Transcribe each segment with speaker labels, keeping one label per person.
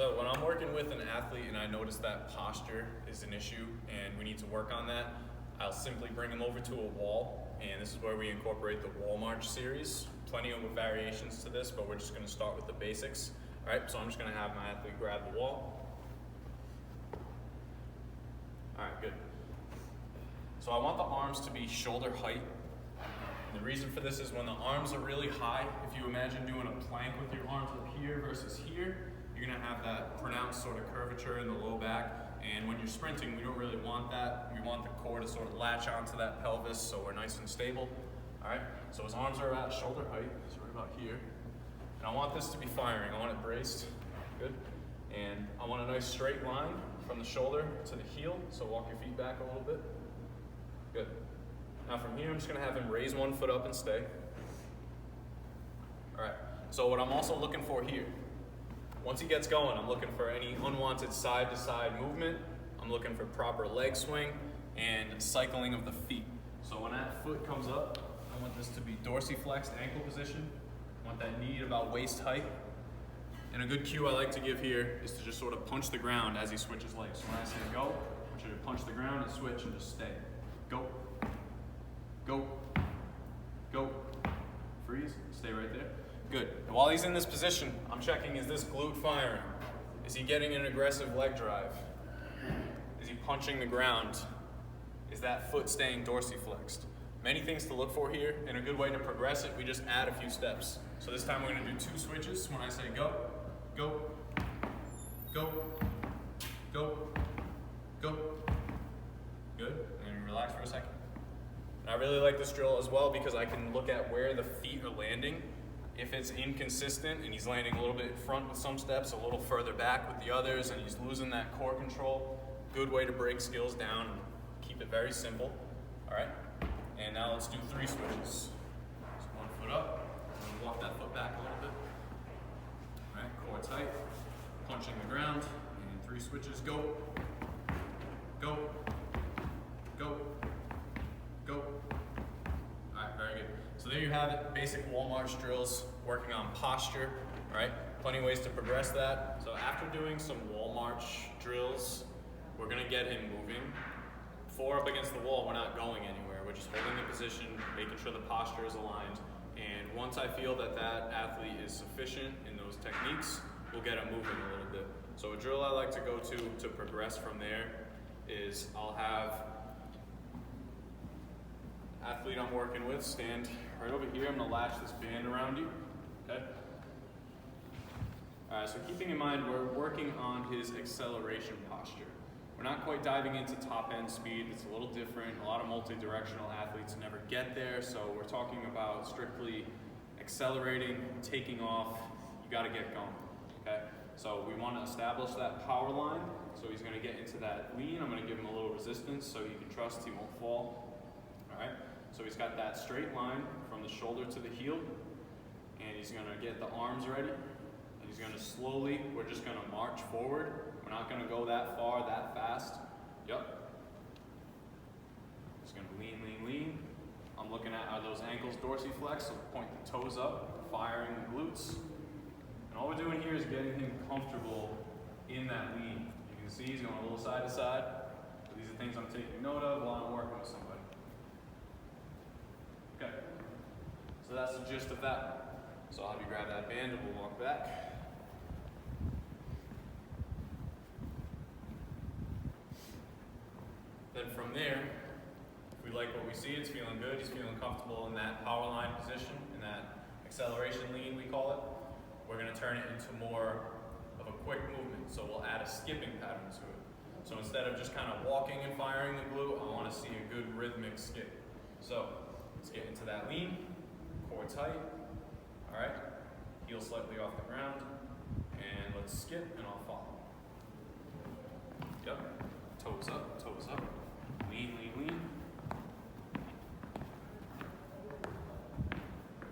Speaker 1: So when I'm working with an athlete and I notice that posture is an issue and we need to work on that, I'll simply bring them over to a wall, and this is where we incorporate the wall march series. Plenty of variations to this, but we're just going to start with the basics. All right, so I'm just going to have my athlete grab the wall. All right, good. So I want the arms to be shoulder height. And the reason for this is when the arms are really high, if you imagine doing a plank with your arms up here versus here, you're going to have that pronounced sort of curvature in the low back. And when you're sprinting, we don't really want that. We want the core to sort of latch onto that pelvis so we're nice and stable. All right, so his arms are at shoulder height, so right about here. And I want this to be firing. I want it braced, good. And I want a nice straight line from the shoulder to the heel, so walk your feet back a little bit. Good. Now from here, I'm just gonna have him raise one foot up and stay. All right, so what I'm also looking for here, once he gets going, I'm looking for any unwanted side-to-side movement. I'm looking for proper leg swing and cycling of the feet. So when that foot comes up, I want this to be dorsiflexed ankle position. I want that knee at about waist height. And a good cue I like to give here is to just sort of punch the ground as he switches legs. So when I say go, I want you to punch the ground and switch and just stay. Go, go, go, freeze, stay right there. Good. And while he's in this position, I'm checking, is this glute firing? Is he getting an aggressive leg drive? Is he punching the ground? Is that foot staying dorsiflexed? Many things to look for here, and a good way to progress it, we just add a few steps. So this time we're gonna do 2 switches. When I say go, go, go, go, go. Good, and relax for a second. And I really like this drill as well because I can look at where the feet are landing. If it's inconsistent and he's landing a little bit in front with some steps, a little further back with the others, and he's losing that core control, good way to break skills down and keep it very simple. All right, and now let's do 3 switches. So 1 foot up, and walk that foot back a little bit. All right, core tight, punching the ground, and 3 switches, go, go, go, go. All right, very good. So there you have it, basic wall march drills, working on posture, right? Plenty of ways to progress that. So after doing some wall march drills, we're gonna get him moving. 4 up against the wall, we're not going anywhere. We're just holding the position, making sure the posture is aligned. And once I feel that that athlete is sufficient in those techniques, we'll get him moving a little bit. So a drill I like to go to progress from there is I'll have athlete I'm working with stand right over here. I'm gonna latch this band around you, okay? All right, so keeping in mind, we're working on his acceleration posture. We're not quite diving into top end speed. It's a little different. A lot of multi-directional athletes never get there, so we're talking about strictly accelerating, taking off. You gotta get going, okay? So we wanna establish that power line. So he's gonna get into that lean. I'm gonna give him a little resistance so he can trust he won't fall, all right? So he's got that straight line from the shoulder to the heel, and he's gonna get the arms ready, and he's gonna slowly, we're just gonna march forward. We're not gonna go that far, that fast. Yep. Just gonna lean, lean, lean. I'm looking at, are those ankles dorsiflexed, so point the toes up, firing the glutes. And all we're doing here is getting him comfortable in that lean. You can see he's going a little side to side. So these are things I'm taking note of while I'm working with somebody. Okay, so that's the gist of that. So I'll have you grab that band and we'll walk back. Then from there, if we like what we see, it's feeling good, he's feeling comfortable in that power line position, in that acceleration lean we call it, we're gonna turn it into more of a quick movement. So we'll add a skipping pattern to it. So instead of just kind of walking and firing the glute, I wanna see a good rhythmic skip. So let's get into that lean, core tight, all right? Heel slightly off the ground, and let's skip and I'll follow. Yep, toes up, lean, lean, lean.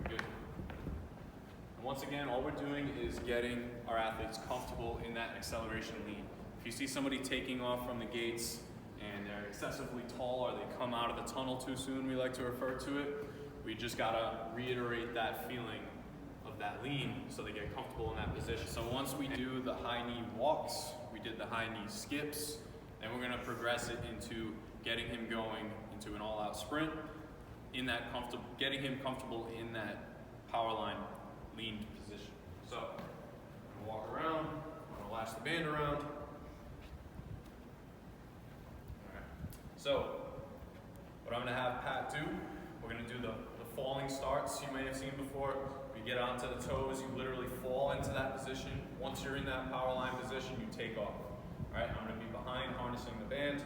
Speaker 1: Very good. And once again, all we're doing is getting our athletes comfortable in that acceleration lean. If you see somebody taking off from the gates and they're excessively tall or they come out of the tunnel too soon, we like to refer to it, we just gotta reiterate that feeling of that lean so they get comfortable in that position. So once we do the high knee walks, we did the high knee skips, then we're gonna progress it into getting him going into an all-out sprint, in that getting him comfortable in that power line leaned position. So I'm gonna walk around, I'm gonna lash the band around. All right. So what I'm gonna have Pat do, we're gonna do the falling starts you may have seen before. You get onto the toes, you literally fall into that position. Once you're in that power line position, you take off. All right, I'm gonna be behind harnessing the band.